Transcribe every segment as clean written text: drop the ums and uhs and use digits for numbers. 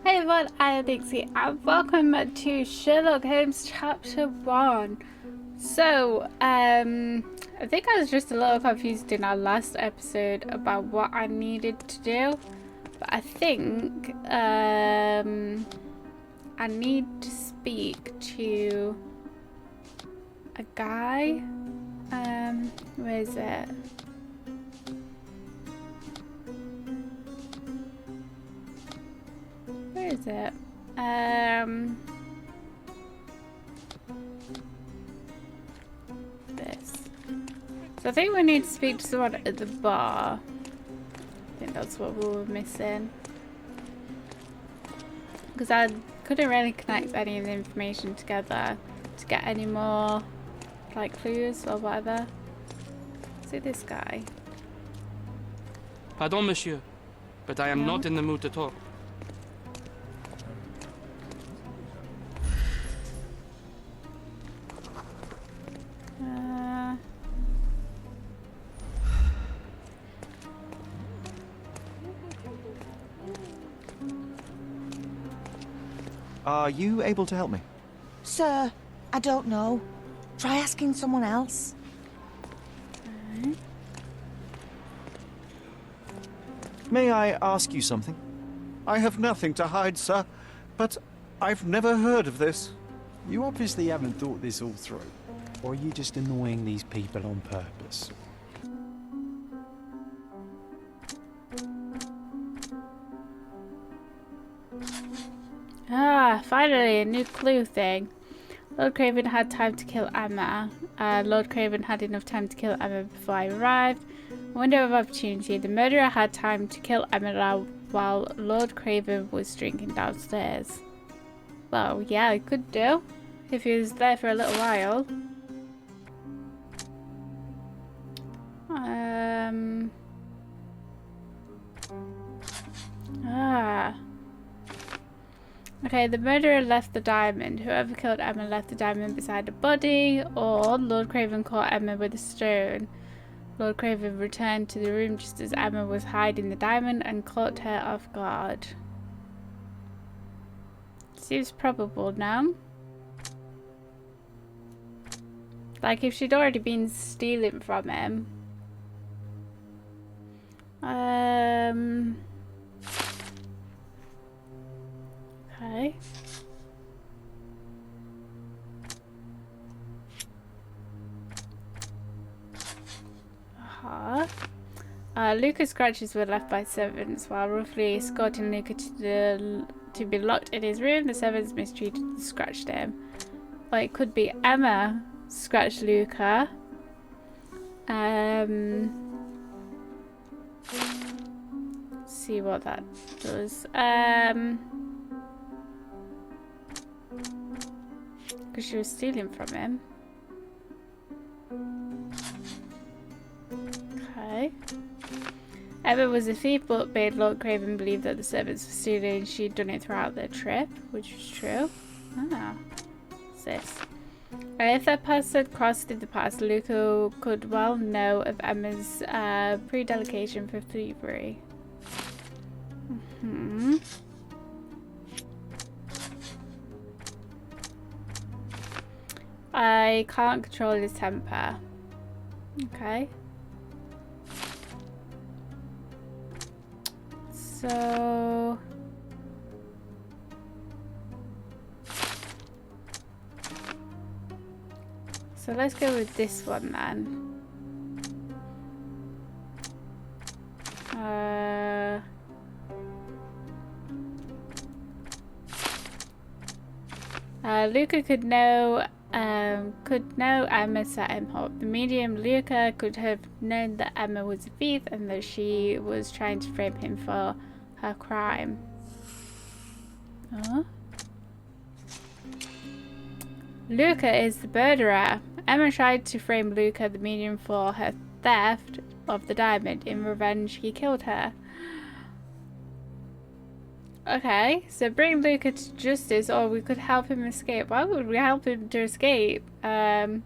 Hey everyone, I'm Dixie and welcome to Sherlock Holmes Chapter 1. So, I think I was just a little confused in our last episode about what I needed to do. But I think, I need to speak to a guy. Where is it? Where is it? This. So I think we need to speak to someone at the bar. I think that's what we were missing. Because I couldn't really connect any of the information together to get any more, like, clues or whatever. Is it this guy? Pardon, monsieur, but I am No? not in the mood to talk. Are you able to help me? Sir, I don't know. Try asking someone else. May I ask you something? I have nothing to hide, sir, but I've never heard of this. You obviously haven't thought this all through. Or are you just annoying these people on purpose? Ah, finally, a new clue thing. Lord Craven had time to kill Emma. Lord Craven had enough time to kill Emma before I arrived. Window of opportunity. The murderer had time to kill Emma while Lord Craven was drinking downstairs. Well, yeah, I could do. If he was there for a little while. Okay, the murderer left the diamond. Whoever killed Emma left the diamond beside the body, or Lord Craven caught Emma with a stone. Lord Craven returned to the room just as Emma was hiding the diamond and caught her off guard. Seems probable now. Like if she'd already been stealing from him. Okay. Luca's scratches were left by servants while roughly escorting Luca to be locked in his room. The servants mistreated and scratched him. Or it could be Emma scratched Luca. See what that does. Because she was stealing from him. Okay. Emma was a thief but made Lord Craven believe that the servants were stealing and she'd done it throughout their trip, which was true. Ah. What's this? If that person crossed in the past, Luca could well know of Emma's predilection for thievery. I can't control his temper. Okay. So let's go with this one then. Luca could know Emma set him up. The medium Luca could have known that Emma was a thief and that she was trying to frame him for her crime. Huh? Luca is the murderer. Emma tried to frame Luca, the medium, for her theft of the diamond. In revenge, he killed her. Okay, so bring Luca to justice or we could help him escape. Why would we help him to escape? So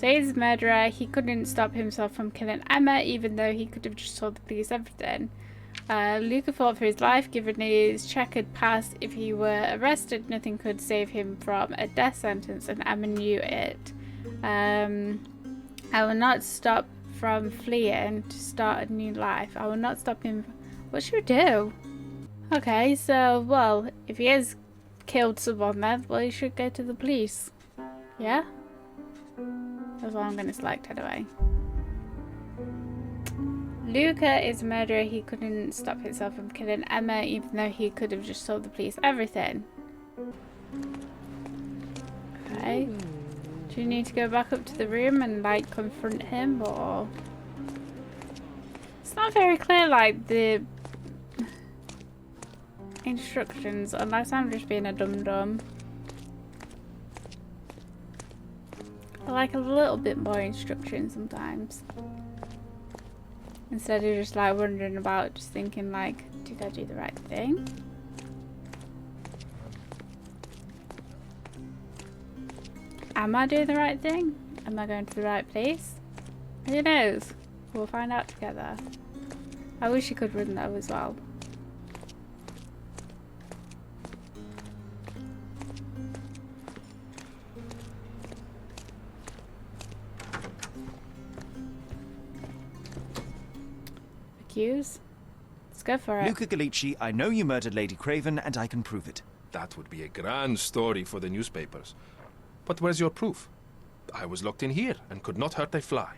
he's a murderer. He couldn't stop himself from killing Emma even though he could have just told the police everything. Luca fought for his life, given his checkered past. If he were arrested, nothing could save him from a death sentence, and Emma knew it. I will not stop from fleeing to start a new life. I will not stop him. What should we do? Okay, so, well, if he has killed someone then, well, he should go to the police. Yeah? That's what I'm going to select anyway. Luca is a murderer. He couldn't stop himself from killing Emma, even though he could have just told the police everything. Okay. Do you need to go back up to the room and, like, confront him, or... It's not very clear, like, the instructions, unless I'm just being a dum-dum. I like a little bit more instruction sometimes. Instead of just, like, wondering about, just thinking, like, did I do the right thing? Am I doing the right thing? Am I going to the right place? Who knows? We'll find out together. I wish you could run though as well. Accuse? Let's go for it. Luca Gallici, I know you murdered Lady Craven, and I can prove it. That would be a grand story for the newspapers. But where's your proof? I was locked in here and could not hurt a fly.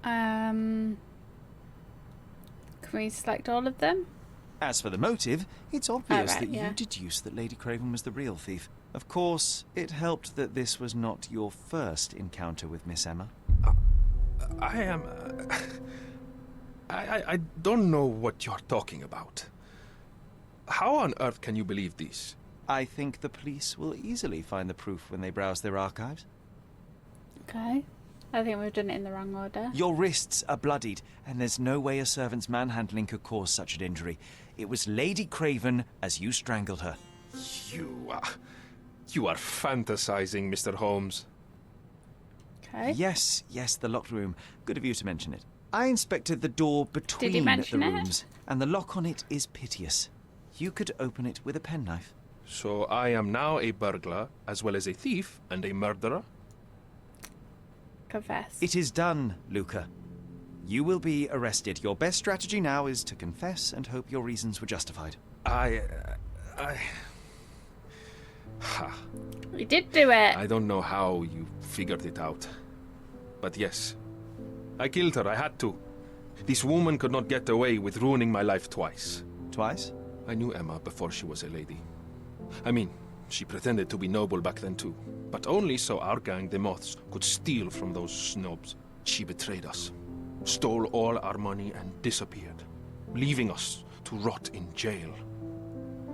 Can we select all of them? As for the motive, it's obvious right, that yeah. you deduced that Lady Craven was the real thief. Of course, it helped that this was not your first encounter with Miss Emma. I am... I don't know what you're talking about. How on earth can you believe this? I think the police will easily find the proof when they browse their archives. Okay. I think we've done it in the wrong order. Your wrists are bloodied, and there's no way a servant's manhandling could cause such an injury. It was Lady Craven as you strangled her. You are fantasizing, Mr. Holmes. Okay. Yes, the locked room. Good of you to mention it. I inspected the door between the mention it? rooms, and the lock on it is piteous. You could open it with a penknife. So I am now a burglar, as well as a thief and a murderer? Confess. It is done, Luca. You will be arrested. Your best strategy now is to confess and hope your reasons were justified. We did do it. I don't know how you figured it out. But yes, I killed her. I had to. This woman could not get away with ruining my life twice. Twice? I knew Emma before she was a lady. I mean, she pretended to be noble back then too. But only so our gang, the Moths, could steal from those snobs. She betrayed us, stole all our money and disappeared, leaving us to rot in jail.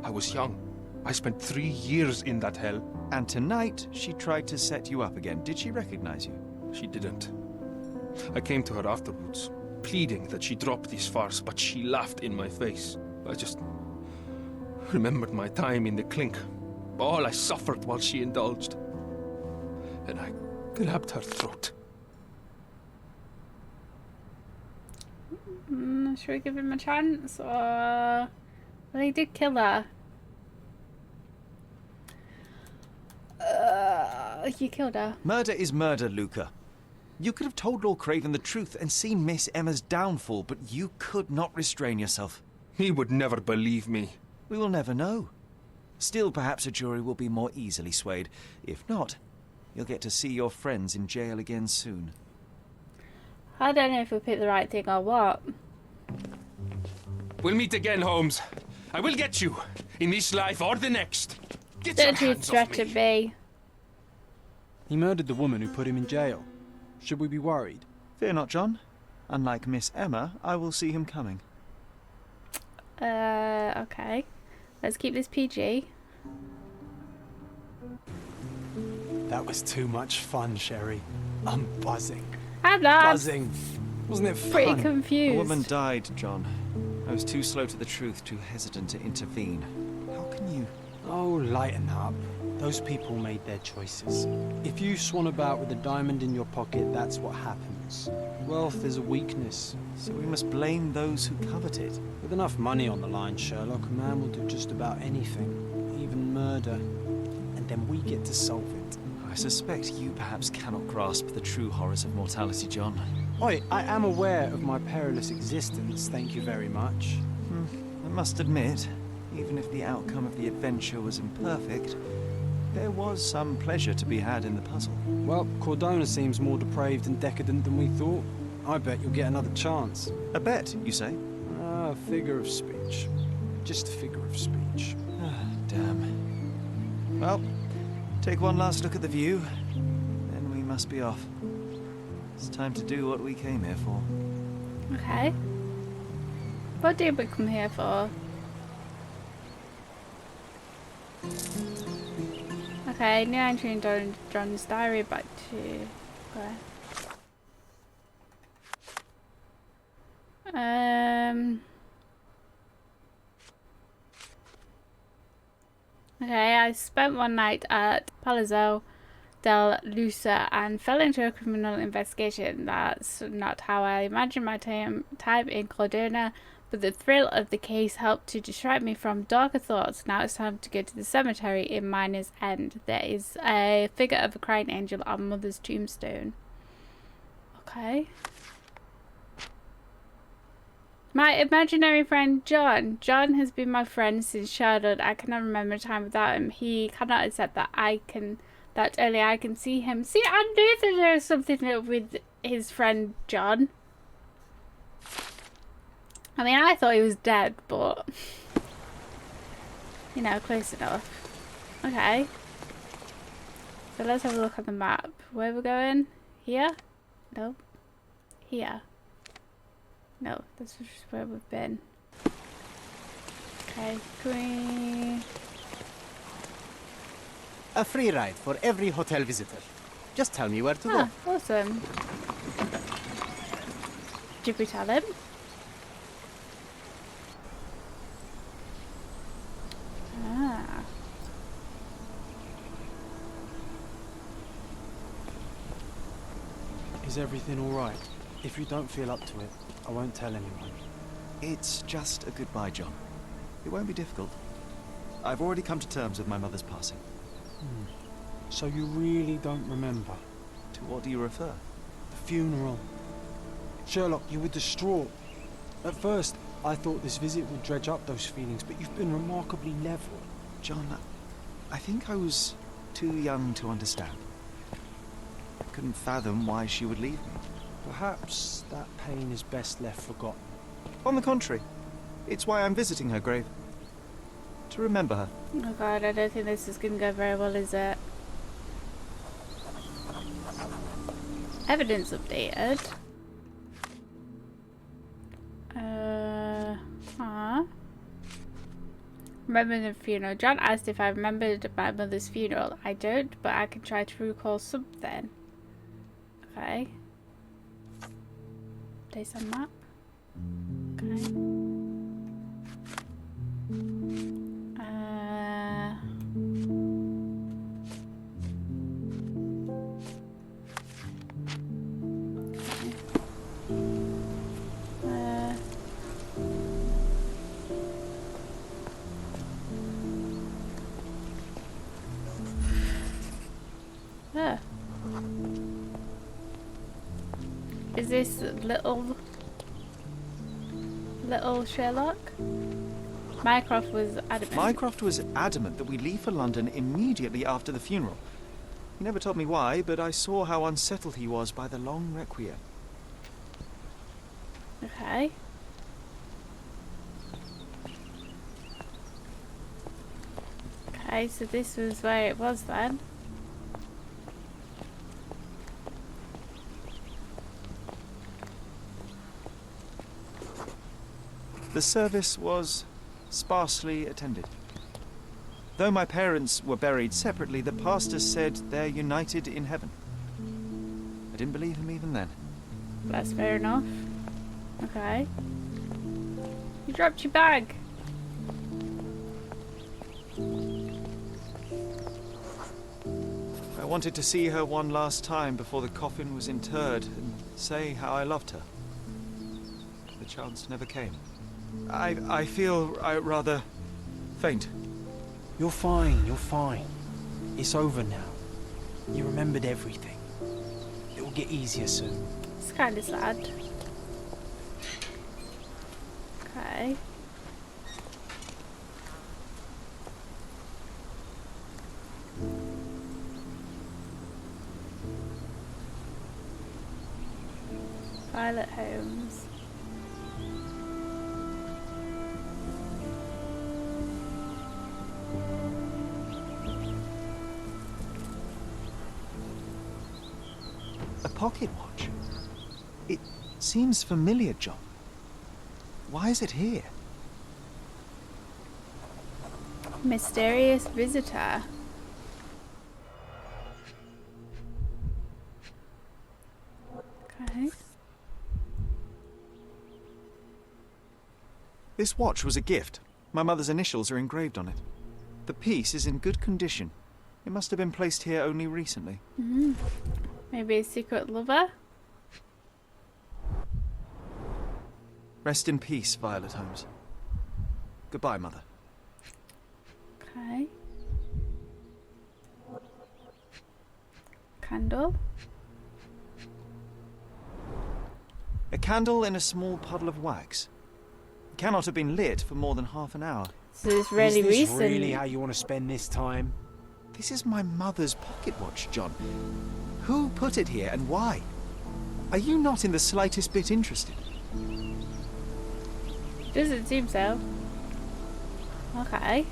I was young. I spent 3 years in that hell. And tonight, she tried to set you up again. Did she recognize you? She didn't. I came to her afterwards, pleading that she drop this farce, but she laughed in my face. I just remembered my time in the clink, all I suffered while she indulged. And I grabbed her throat. Should we give him a chance, or... Well, he did kill her. You killed her. Murder is murder, Luca. You could have told Lord Craven the truth and seen Miss Emma's downfall, but you could not restrain yourself. He would never believe me. We will never know. Still, perhaps a jury will be more easily swayed. If not, you'll get to see your friends in jail again soon. I don't know if we picked the right thing or what. We'll meet again, Holmes. I will get you, in this life or the next. Get your Don't you hands off threaten me. me. He murdered the woman who put him in jail. Should we be worried? Fear not, John. Unlike Miss Emma, I will see him coming. Okay. Let's keep this PG. That was too much fun, Sherry. I'm buzzing. I'm not. Buzzing. Wasn't it fun? Pretty confused. A woman died, John. I was too slow to the truth, too hesitant to intervene. How can you... Oh, lighten up. Those people made their choices. If you swan about with a diamond in your pocket, that's what happens. Wealth is a weakness. So we must blame those who covet it. With enough money on the line, Sherlock, a man will do just about anything, even murder. And then we get to solve it. I suspect you perhaps cannot grasp the true horrors of mortality, John. Oi, I am aware of my perilous existence, thank you very much. I must admit, even if the outcome of the adventure was imperfect, there was some pleasure to be had in the puzzle. Well, Cordona seems more depraved and decadent than we thought. I bet you'll get another chance. A bet, you say? Ah, a figure of speech. Just a figure of speech. Damn. Well, take one last look at the view, then we must be off. It's time to do what we came here for. Okay. What did we come here for? Okay, new entry in John's diary, back to... Okay, I spent one night at Palazzo del Lusa and fell into a criminal investigation. That's not how I imagined my time in Cordona, but the thrill of the case helped to distract me from darker thoughts. Now it's time to go to the cemetery in Miner's End. There is a figure of a crying angel on Mother's tombstone. Okay. My imaginary friend John. John has been my friend since childhood. I cannot remember a time without him. He cannot accept that only I can see him. See, I knew that there was something with his friend John. I mean, I thought he was dead, but you know, close enough. Okay. So let's have a look at the map. Where we're going? Here? No. Here. No, this is just where we've been. Okay, can we... A free ride for every hotel visitor. Just tell me where to go. Awesome. Did we tell him? Ah. Is everything all right? If you don't feel up to it, I won't tell anyone. It's just a goodbye, John. It won't be difficult. I've already come to terms with my mother's passing. So you really don't remember? To what do you refer? The funeral. Sherlock, you were distraught. At first, I thought this visit would dredge up those feelings, but you've been remarkably level. John, I think I was too young to understand. I couldn't fathom why she would leave me. Perhaps that pain is best left forgotten. On the contrary, it's why I'm visiting her grave. To remember her. Oh god, I don't think this is going to go very well, is it? Evidence updated. Remember the funeral. John asked if I remembered my mother's funeral. I don't, but I can try to recall something. Okay. Place on map. Okay. Is this little Sherlock? Mycroft was adamant. Mycroft was adamant that we leave for London immediately after the funeral. He never told me why, but I saw how unsettled he was by the long requiem. Okay. Okay, so this was where it was then. The service was sparsely attended. Though my parents were buried separately, the pastor said they're united in heaven. I didn't believe him even then. That's fair enough. Okay. You dropped your bag. I wanted to see her one last time before the coffin was interred and say how I loved her. The chance never came. I feel rather faint. You're fine, you're fine. It's over now. You remembered everything. It will get easier soon. It's kind of sad. Okay. Violet Holmes. A pocket watch? It seems familiar, John. Why is it here? Mysterious visitor. Okay. This watch was a gift. My mother's initials are engraved on it. The piece is in good condition. It must have been placed here only recently. Maybe a secret lover? Rest in peace, Violet Holmes. Goodbye, Mother. Okay. Candle. A candle in a small puddle of wax. It cannot have been lit for more than half an hour. So it's really Is this recent. really how you want to spend this time? This is my mother's pocket watch, John. Who put it here and why? Are you not in the slightest bit interested? Doesn't seem so. Okay.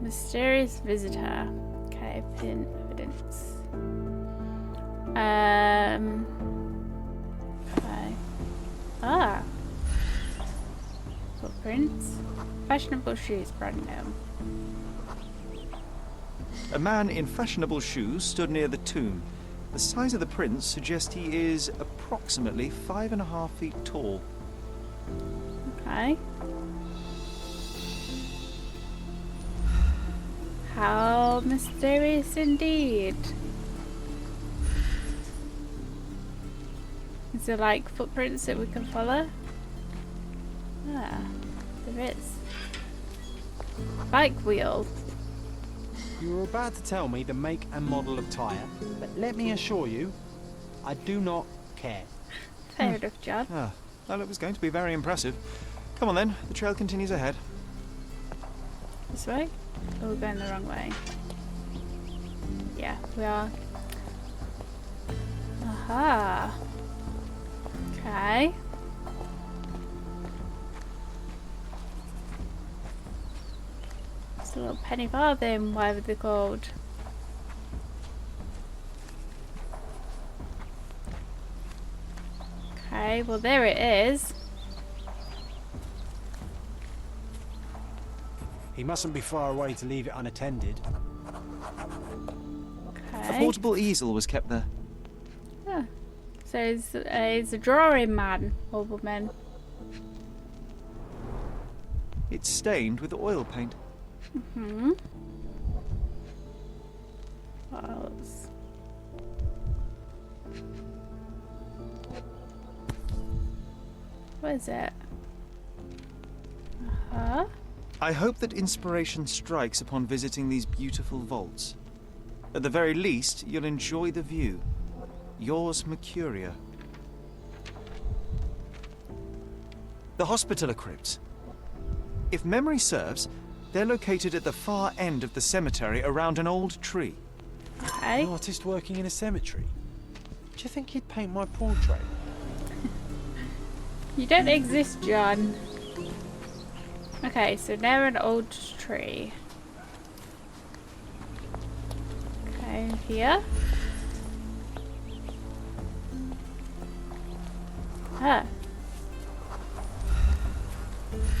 Mysterious visitor. Okay, pin evidence. Okay. Ah. Footprints. Fashionable shoes, brand new. A man in fashionable shoes stood near the tomb. The size of the prints suggest he is approximately 5.5 feet tall. Okay. How mysterious indeed. Is there like footprints that we can follow? Ah, there is. Bike wheel. You were about to tell me the make and model of tyre, but let me assure you, I do not care. Fair enough, John. Ah, well, it was going to be very impressive. Come on then, the trail continues ahead. This way? Or we're going the wrong way? Yeah, we are. Aha. Okay. It's a little penny farthing, whatever they're called. Okay, well there it is. He mustn't be far away to leave it unattended. A Okay. portable easel was kept there. Yeah. So he's a drawing man or woman. It's stained with oil paint. Hmm. What else? What is it? Uh-huh. I hope that inspiration strikes upon visiting these beautiful vaults. At the very least, you'll enjoy the view. Yours, Mercuria. The Hospitaller crypts. If memory serves, they're located at the far end of the cemetery around an old tree. Okay. An artist working in a cemetery. Do you think he'd paint my portrait? You don't exist, John. Okay, so near an old tree. Okay, here. Ah.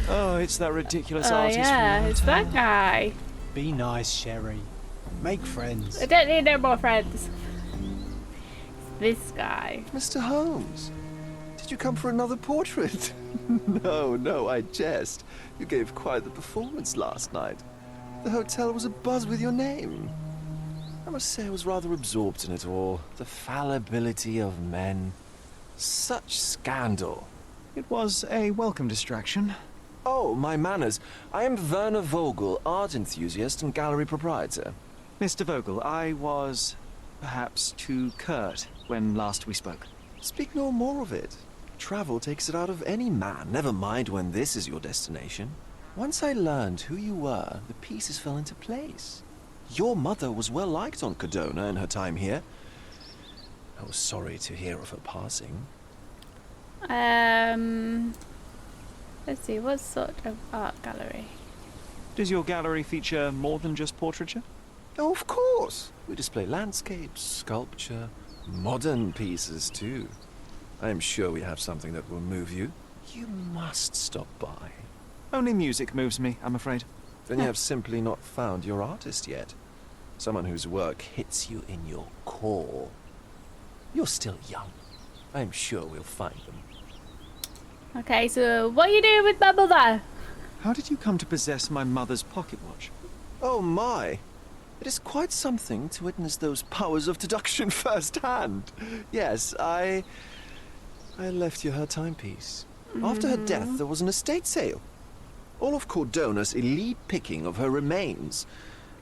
Oh, it's that ridiculous Oh artist. yeah, from it's that guy. Be nice, Sherry. Make friends. I don't need no more friends. It's this guy. Mr. Holmes, did you come for another portrait? No, I jest. You gave quite the performance last night. The hotel was abuzz with your name. I must say I was rather absorbed in it all. The fallibility of men. Such scandal. It was a welcome distraction. Oh, my manners. I am Werner Vogel, art enthusiast and gallery proprietor. Mr. Vogel, I was perhaps too curt when last we spoke. Speak no more of it. Travel takes it out of any man, never mind when this is your destination. Once I learned who you were, the pieces fell into place. Your mother was well liked on Codona in her time here. I was sorry to hear of her passing. Let's see, what sort of art gallery? Does your gallery feature more than just portraiture? Oh, of course. We display landscapes, sculpture, modern pieces too. I am sure we have something that will move you. You must stop by. Only music moves me, I'm afraid. Then you have simply not found your artist yet. Someone whose work hits you in your core. You're still young. I am sure we'll find them. Okay, so what are you doing with my mother? How did you come to possess my mother's pocket watch? Oh my! It is quite something to witness those powers of deduction firsthand. Yes, I left you her timepiece. After her death, there was an estate sale. All of Cordona's elite picking of her remains.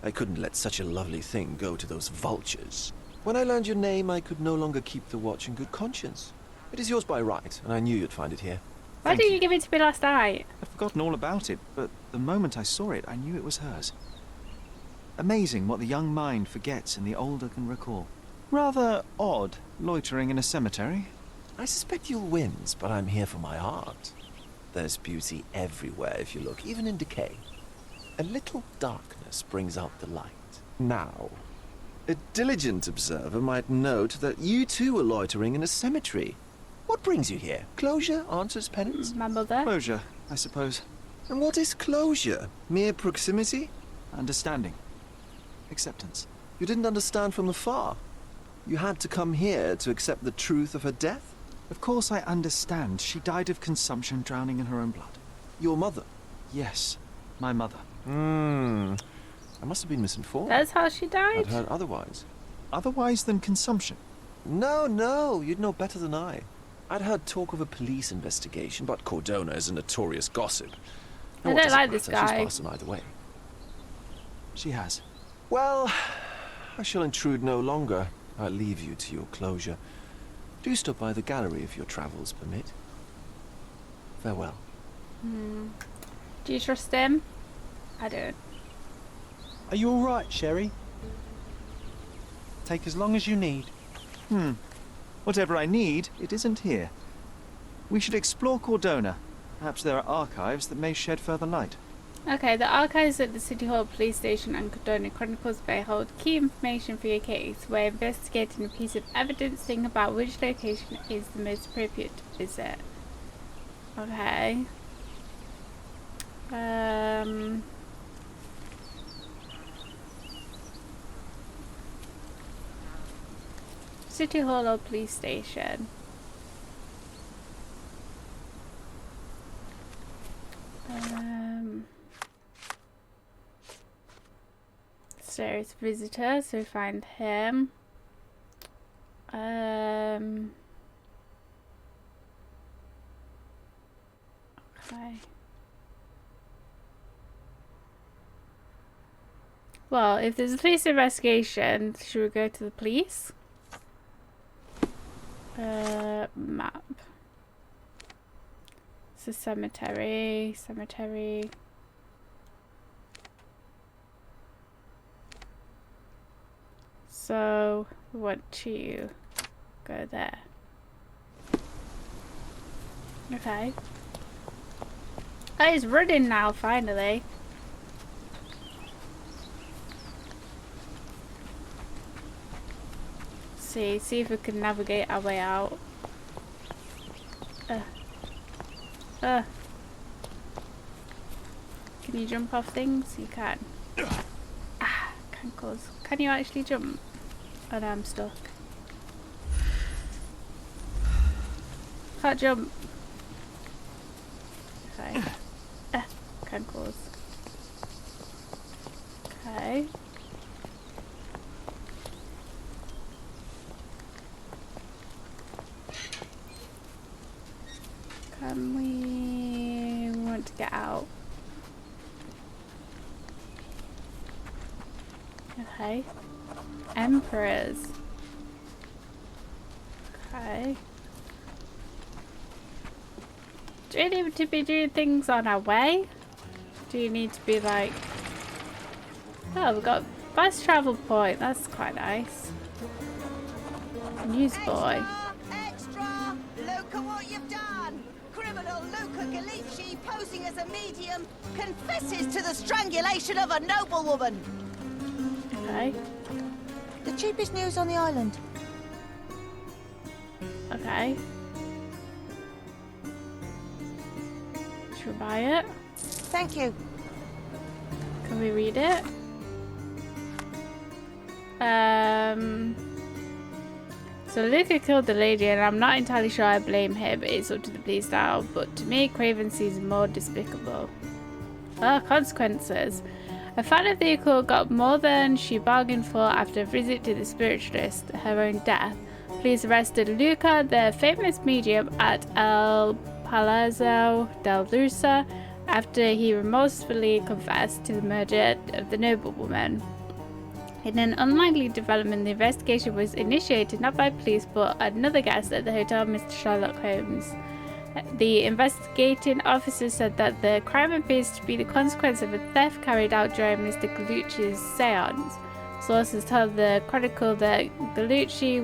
I couldn't let such a lovely thing go to those vultures. When I learned your name, I could no longer keep the watch in good conscience. It is yours by right, and I knew you'd find it here. Why didn't you give it to me last night? I've forgotten all about it, but the moment I saw it, I knew it was hers. Amazing what the young mind forgets and the older can recall. Rather odd, loitering in a cemetery. I suspect you'll win, but I'm here for my art. There's beauty everywhere if you look, even in decay. A little darkness brings out the light. Now, a diligent observer might note that you too are loitering in a cemetery. What brings you here? Closure answers penance? My mother? Closure, I suppose. And what is closure? Mere proximity? Understanding. Acceptance. You didn't understand from afar. You had to come here to accept the truth of her death? Of course I understand. She died of consumption, drowning in her own blood. Your mother? Yes, my mother. I must have been misinformed. That's how she died? I'd heard otherwise. Otherwise than consumption? No, you'd know better than I. I'd heard talk of a police investigation, but Cordona is a notorious gossip. I don't like this guy. She's passed on either way. She has. Well, I shall intrude no longer. I'll leave you to your closure. Do stop by the gallery if your travels permit. Farewell. Do you trust him? I don't. Are you all right, Sherry? Take as long as you need. Whatever I need, it isn't here. We should explore Cordona. Perhaps there are archives that may shed further light. Okay, the archives at the City Hall Police Station and Codona Chronicles Bay hold key information for your case. We're investigating a piece of evidence. Think about which location is the most appropriate to visit. Okay. City Hall or Police Station? So it's visitor, so we find him. Okay. Well, if there's a police investigation, should we go to the police? Map. It's a cemetery. So we want to go there. Okay. Oh, he's running now, finally. See if we can navigate our way out. Can you jump off things? You can. Cankles. Can you actually jump? Oh no, I'm stuck. Can't jump. Okay. Cankles. Okay. Can we want to get out? Okay. Emperors. Okay. Do we need to be doing things on our way? Do you need to be like... Oh, we've got bus travel point. That's quite nice. Newsboy. Extra! Look at what you've done! Criminal Luca Gallicci, posing as a medium, confesses to the strangulation of a noblewoman. Okay. The cheapest news on the island. Okay. Should we buy it? Thank you. Can we read it? So Luca killed the lady and I'm not entirely sure I blame him. It's up to the police now, but to me Craven seems more despicable. Consequences. A fan of the vehicle got more than she bargained for after a visit to the spiritualist, her own death. Police arrested Luca, the famous medium, at El Palazzo del Lusa after he remorsefully confessed to the murder of the noblewoman. In an unlikely development, the investigation was initiated not by police but another guest at the hotel, Mr. Sherlock Holmes. The investigating officer said that the crime appears to be the consequence of a theft carried out during Mr. Gallucci's seance. Sources tell the Chronicle that Gallucci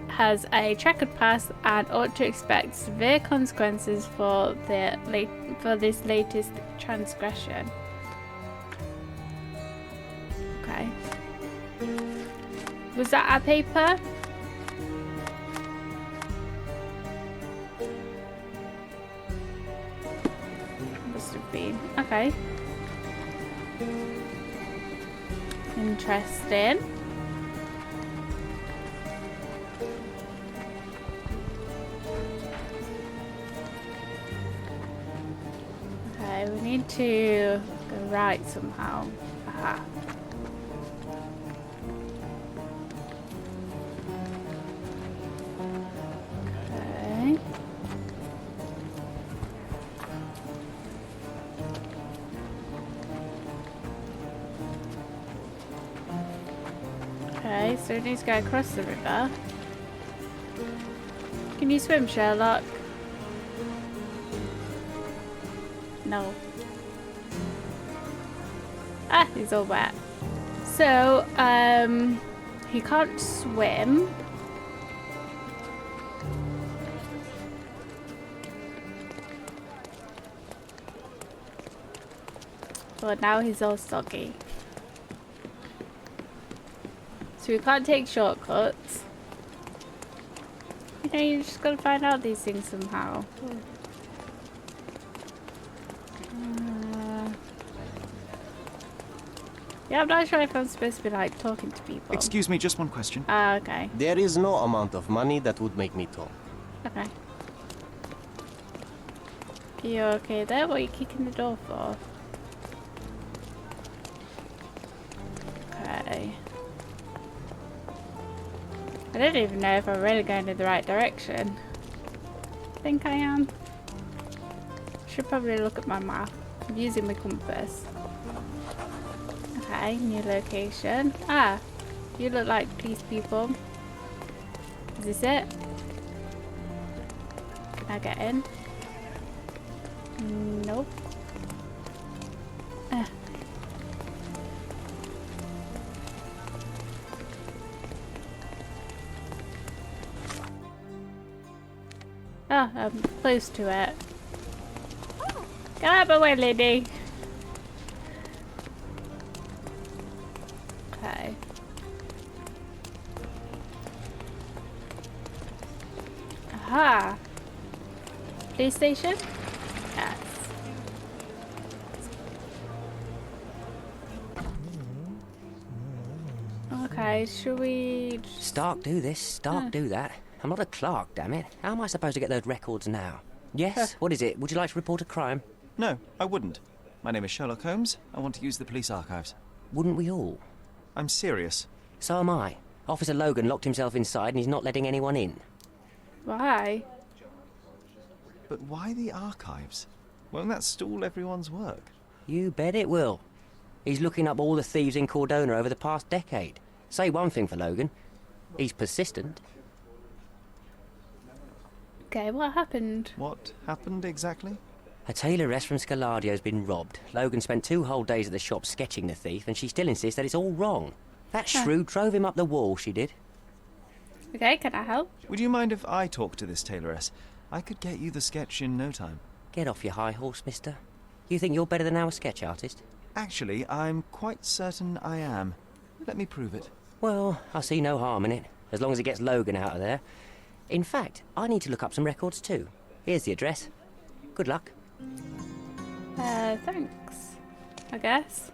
has a checkered past and ought to expect severe consequences for this latest transgression. Okay. Was that our paper? Must have been. Okay. Interesting. Okay, we need to go right somehow. Aha. Okay. Okay, so we need to go across the river. Can you swim, Sherlock? No. Ah, he's all wet. So, he can't swim. But now he's all soggy. So we can't take shortcuts. You know, you just gotta find out these things somehow. Yeah, I'm not sure if I'm supposed to be like talking to people. Excuse me, just one question. Ah, okay. There is no amount of money that would make me talk. Okay. You okay there? What are you kicking the door for? Okay. I don't even know if I'm really going in the right direction. I think I am. Should probably look at my map. I'm using my compass. Okay, new location. Ah, you look like police people. Is this it? Can I get in? Nope. Oh, I'm close to it. Get out of my way, lady. Okay. Aha. Police station? Yes. Okay, should we... Stark do this, Stark do that. I'm not a clerk, damn it. How am I supposed to get those records now? Yes? What is it? Would you like to report a crime? No, I wouldn't. My name is Sherlock Holmes. I want to use the police archives. Wouldn't we all? I'm serious. So am I. Officer Logan locked himself inside and he's not letting anyone in. Why? But why the archives? Won't that stall everyone's work? You bet it will. He's looking up all the thieves in Cordona over the past decade. Say one thing for Logan. He's persistent. Okay, what happened? What happened exactly? A tailoress from Scaladio's been robbed. Logan spent 2 whole days at the shop sketching the thief, and she still insists that it's all wrong. That shrew drove him up the wall, she did. Okay, can I help? Would you mind if I talk to this tailoress? I could get you the sketch in no time. Get off your high horse, mister. You think you're better than our sketch artist? Actually, I'm quite certain I am. Let me prove it. Well, I see no harm in it, as long as it gets Logan out of there. In fact, I need to look up some records too. Here's the address. Good luck. Thanks. I guess.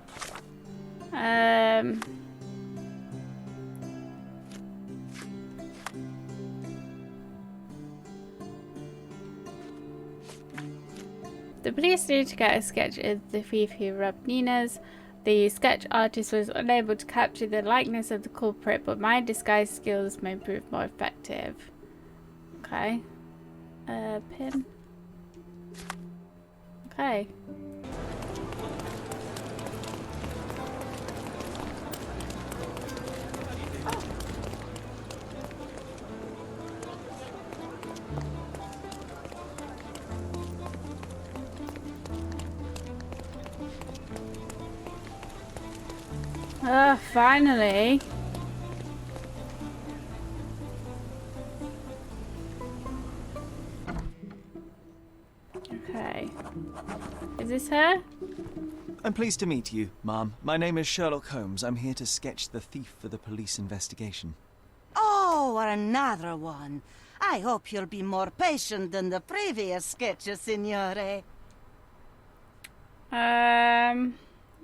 The police need to get a sketch of the thief who robbed Nina's. The sketch artist was unable to capture the likeness of the culprit, but my disguise skills may prove more effective. Okay. Pin. Okay. Finally. Okay. Is this her? I'm pleased to meet you, Ma'am. My name is Sherlock Holmes. I'm here to sketch the thief for the police investigation. Oh, another one. I hope you'll be more patient than the previous sketches, signore.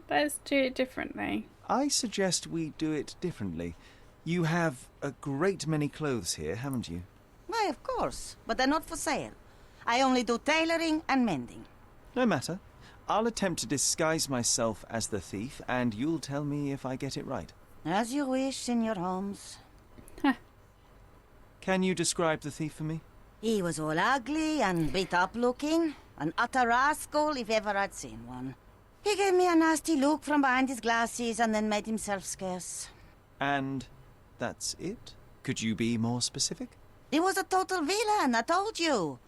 Let's do it differently. I suggest we do it differently. You have a great many clothes here, haven't you? Why, of course, but they're not for sale. I only do tailoring and mending. No matter. I'll attempt to disguise myself as the thief, and you'll tell me if I get it right. As you wish, Senor Holmes. Can you describe the thief for me? He was all ugly and beat up looking. An utter rascal if ever I'd seen one. He gave me a nasty look from behind his glasses and then made himself scarce. And that's it? Could you be more specific? He was a total villain, I told you.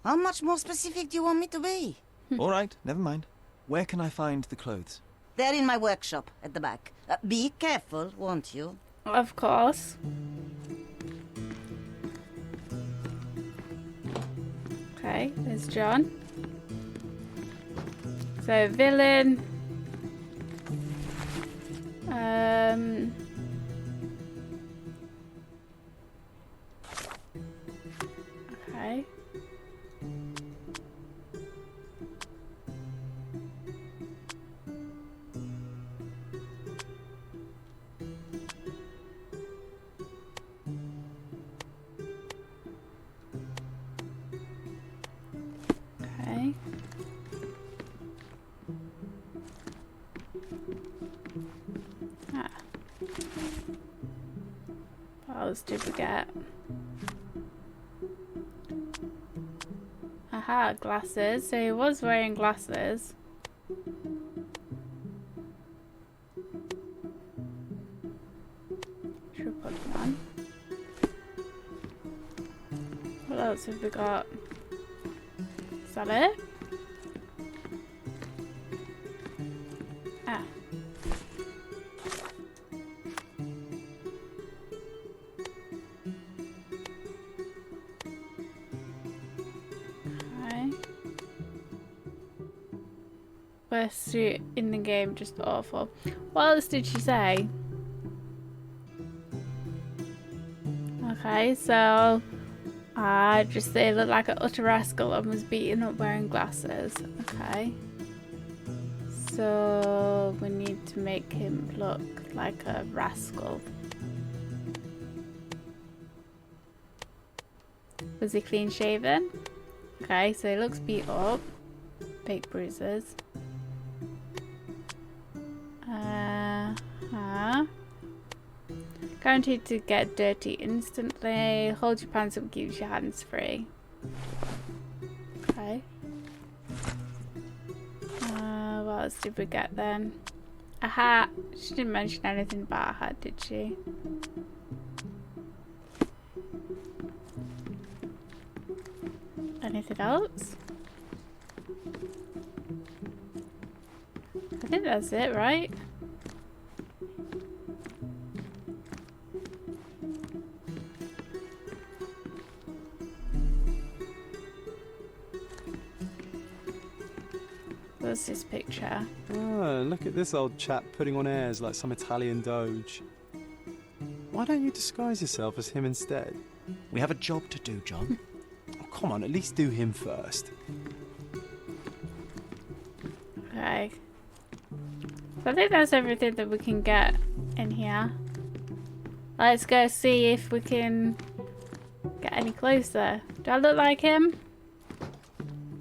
How much more specific do you want me to be? All right, never mind. Where can I find the clothes? They're in my workshop at the back. Be careful, won't you? Of course. Okay, there's John. So, villain. Okay. Okay. What else did we get? Aha, glasses. So he was wearing glasses. Should put them on. What else have we got? Is that it? Ah. Okay. Worst suit in the game, just awful. What else did she say? Okay, so just they look like an utter rascal and was beaten up wearing glasses. Okay. So we need to make him look like a rascal. Was he clean shaven? Okay, so he looks beat up. Big bruises. Guaranteed to get dirty instantly. Hold your pants up, keeps your hands free. Okay. What else did we get then? A hat. She didn't mention anything about a hat, did she? Anything else? I think that's it, right? What's this picture? Oh, look at this old chap putting on airs like some Italian doge. Why don't you disguise yourself as him instead? We have a job to do, John. Oh, come on, at least do him first. Okay. So I think that's everything that we can get in here. Let's go see if we can get any closer. Do I look like him?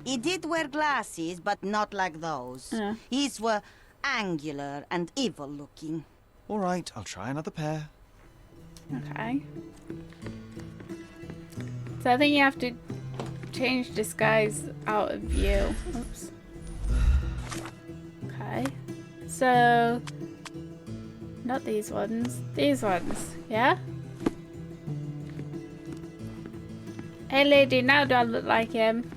He did wear glasses, but not like those. His were angular and evil-looking. All right, I'll try another pair. Okay. So I think you have to change disguise out of view. Oops. Okay. So, not these ones. These ones, yeah? Hey lady, now do I look like him?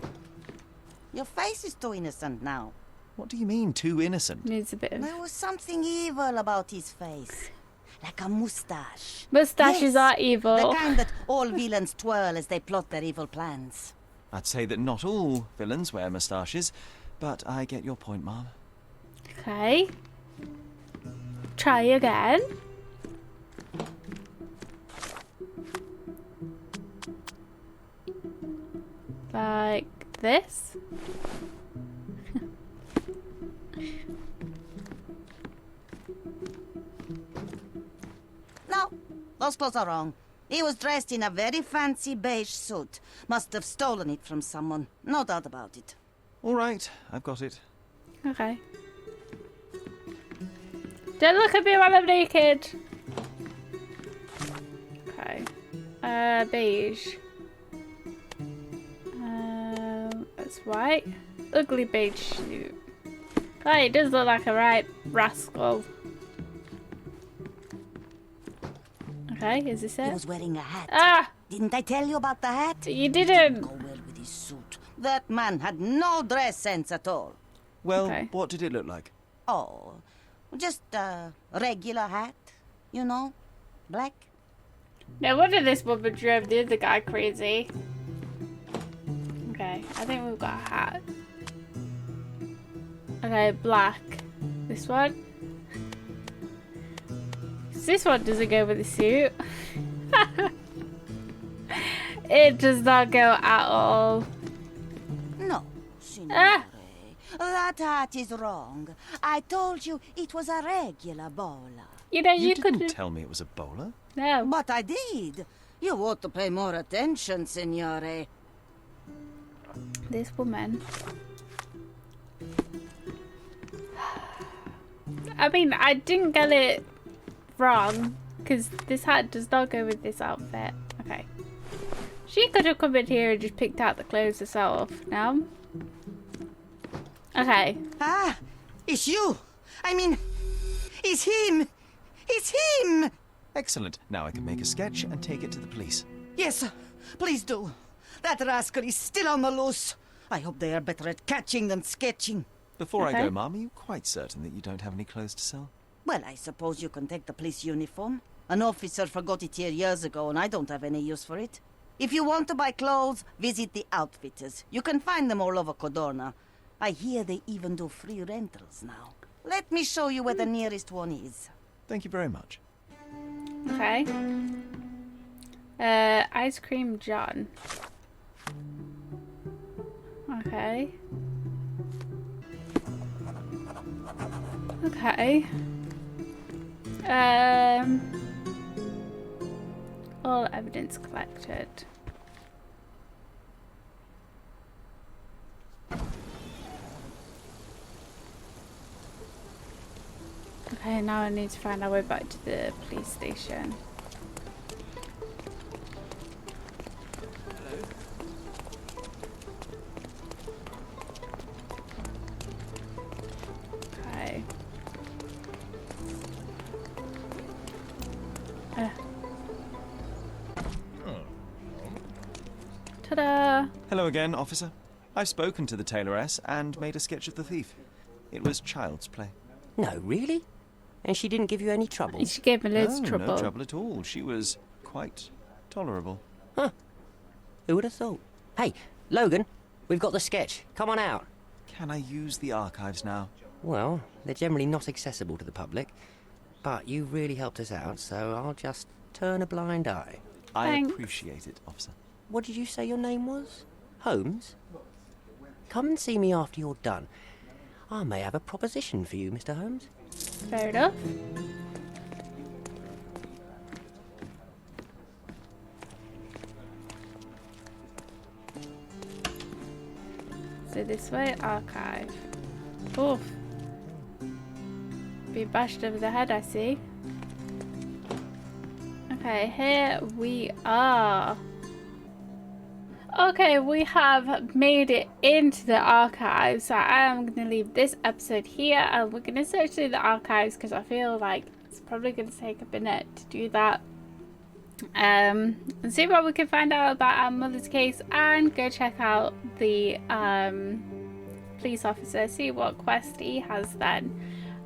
Your face is too innocent now. What do you mean, too innocent? Needs a bit of... There was something evil about his face. Like a mustache. Mustaches Yes, are evil. The kind that all villains twirl as they plot their evil plans. I'd say that not all villains wear moustaches, but I get your point, Mom. Okay. Try again. Like this. No, those clothes are wrong. He was dressed in a very fancy beige suit. Must have stolen it from someone. No doubt about it. All right, I've got it. Okay. Don't look at me while I'm naked. Okay. Beige. That's white. Ugly beige suit. Oh, it does look like a right rascal. Okay, is this He it? was wearing a hat. Ah! Didn't I tell you about the hat? You didn't! Go well with his suit. That man had no dress sense at all. Well, Okay. what did it look like? Oh, just a regular hat, you know, black. No wonder this woman drove the other guy crazy. Okay, I think we've got a hat. Okay, black. This one? This one doesn't go with the suit. It does not go at all. No, signore. Ah! That hat is wrong. I told you it was a regular bowler. You know, You you didn't could. tell me it was a bowler. No. But I did. You ought to pay more attention, signore. This woman. I mean, I didn't get it wrong because this hat does not go with this outfit. Okay. She could have come in here and just picked out the clothes herself. No? Okay. Ah, it's you. I mean, it's him. It's him. Excellent. Now I can make a sketch and take it to the police. Yes, please do. That rascal is still on the loose. I hope they are better at catching than sketching. Before I Okay. go, Mom, are you quite certain that you don't have any clothes to sell? Well, I suppose you can take the police uniform. An officer forgot it here years ago, and I don't have any use for it. If you want to buy clothes, visit the outfitters. You can find them all over Codorna. I hear they even do free rentals now. Let me show you where the nearest one is. Thank you very much. Okay. Ice cream John. Okay. Okay. All evidence collected. Okay, now I need to find our way back to the police station. Okay. Ta-da! Hello again, officer. I've spoken to the tailoress and made a sketch of the thief. It was child's play. No, really? And she didn't give you any trouble? She gave me loads of trouble. No trouble at all. She was quite tolerable. Huh. Who would have thought? Hey, Logan, we've got the sketch. Come on out. Can I use the archives now? Well, they're generally not accessible to the public, but you really helped us out, so I'll just turn a blind eye. I Thanks. appreciate it, officer. What did you say your name was? Holmes? Come and see me after you're done. I may have a proposition for you, Mr. Holmes. Fair enough. So this way, archive. Oof. Be bashed over the head, I see. Okay, here we are. Okay, we have made it into the archives, so I am going to leave this episode here and we're going to search through the archives because I feel like it's probably going to take a minute to do that. And see what we can find out about our mother's case and go check out the police officer, see what quest he has then.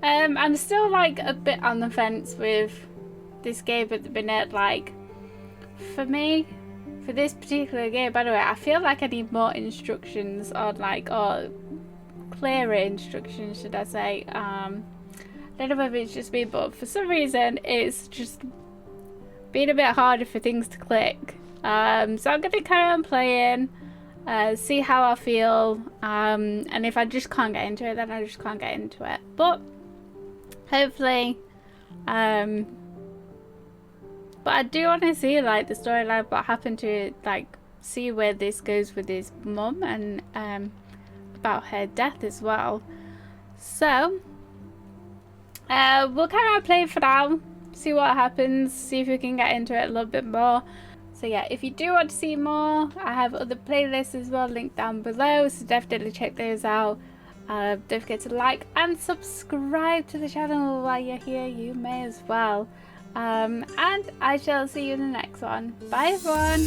I'm still like a bit on the fence with this game at the minute. Like, for me, for this particular game, by the way, I feel like I need more instructions on, like, or clearer instructions, should I say. I don't know if it's just me, but for some reason it's just been a bit harder for things to click. So I'm going to carry on playing, see how I feel, and if I just can't get into it, then I just can't get into it. But hopefully, but I do want to see, like, the storyline, what happened to it, like, see where this goes with his mum and about her death as well. So we'll carry on playing for now, see what happens, see if we can get into it a little bit more. So yeah, if you do want to see more, I have other playlists as well linked down below, so definitely check those out. Don't forget to like and subscribe to the channel while you're here, you may as well. And I shall see you in the next one. Bye everyone!